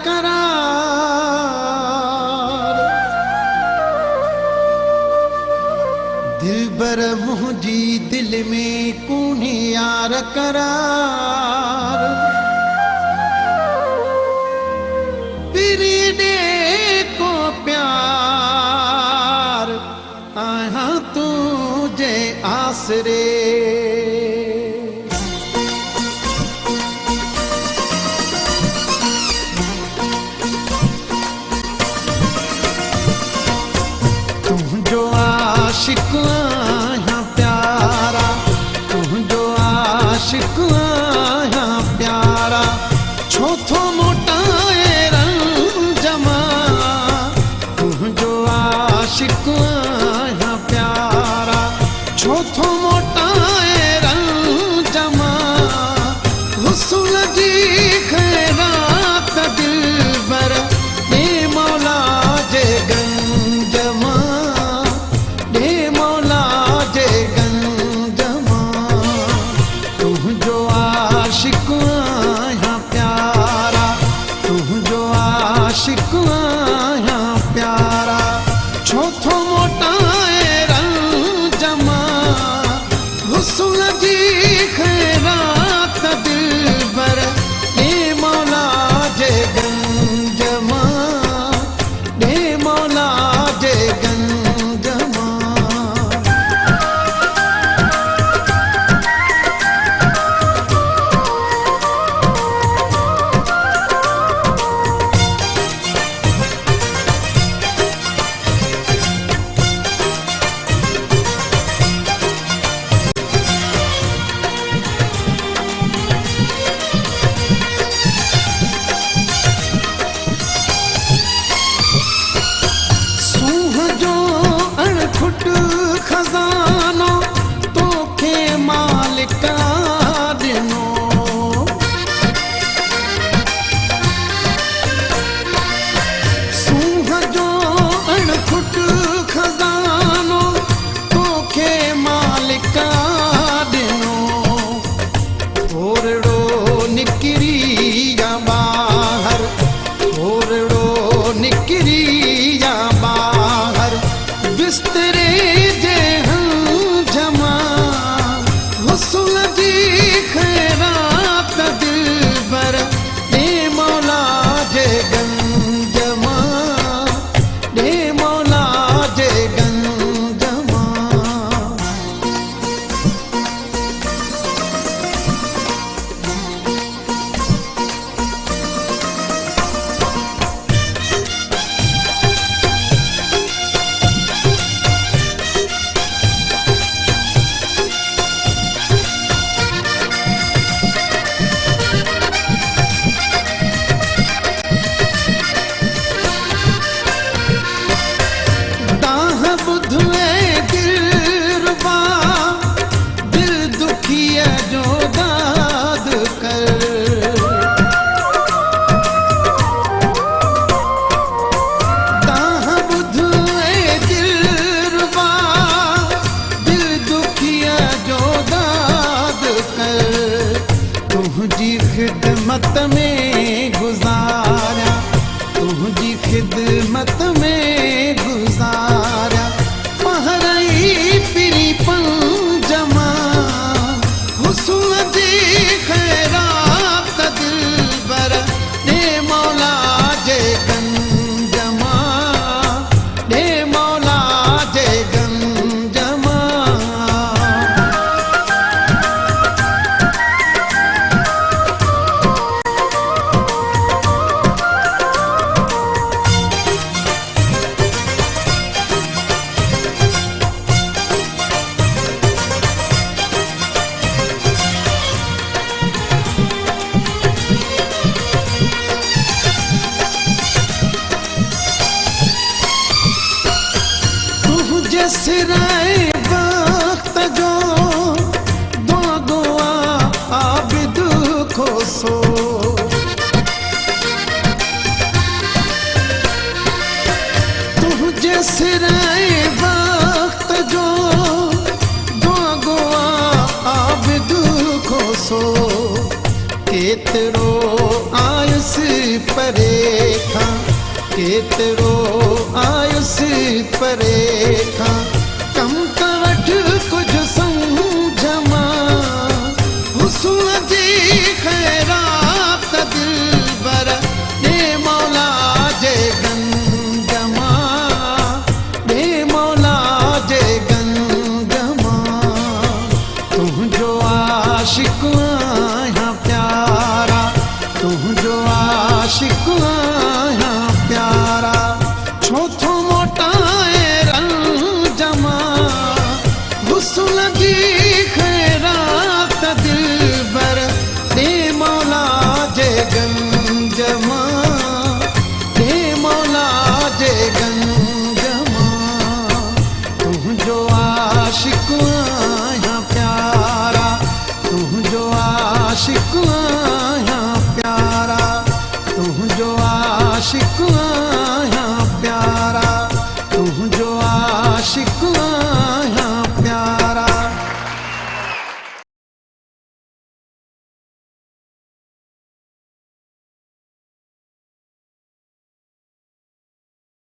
करार दिलबर मुझी दिल में कूनी यार करार पिरीडे को प्यार आहा तुझे आसरे आशिक आया प्यारा तू जो आशिक आया प्यारा छोथो मोटाए रंग जमा तू जो आशिक आया प्यारा छोथो मोटाए रंग जमा हुस्न जी खैरात दिलबर ने मौला जे गंजमा आशिक आया प्यारा छोथो मोटाए रंग जमा हुस्न जी खैरात दिलबर ने मौला जे गंजमा ने मौला जे गंजमा खजानो तो के मालिका दिनो सूह जो अणखुट खजानो तो के मालिका दिनो थोरड़ो निकरी या बाहर थोरड़ो निकरी या बाहर बिस्तरे दिलबर ने मौला जे गंजमा ने मौला जे गंजमा खिदमत में गुजारा तुझी खिदमत में गुजारा पहरई पिरी पंजमा हुस्न जी खैरात दिलबर ने मौला जे गंजमा ने मौला जे गंजमा सिराए वक्त जो दो दुआ आबिद को सो तुझे सिराए वक्त जो दो दुआ आबिद को सो केतिरो आयुस परे खां, केतिरो आयुस परे खां, कम त वठ कुझु सम्झ मां, हुस्न जी ख़ैरात दिलबर ॾे मौला जे गंज मां, ॾे मौला जे गंज मां। तुंहिंजो आशिक़ आहियां प्यारा, तुंहिंजो आशिक़ आहियां प्यारा, छो थो मोटाए रंज मां, हुस्न जी ख़ैरात दिलबर ॾे मौला जे गंज मां, ॾे मौला जे गंज मां। तुंहिंजो आशिक़ आहियां प्यारा, तुंहिंजो आशिक़ आहियां प्यारा, तुंहिंजो आशिक़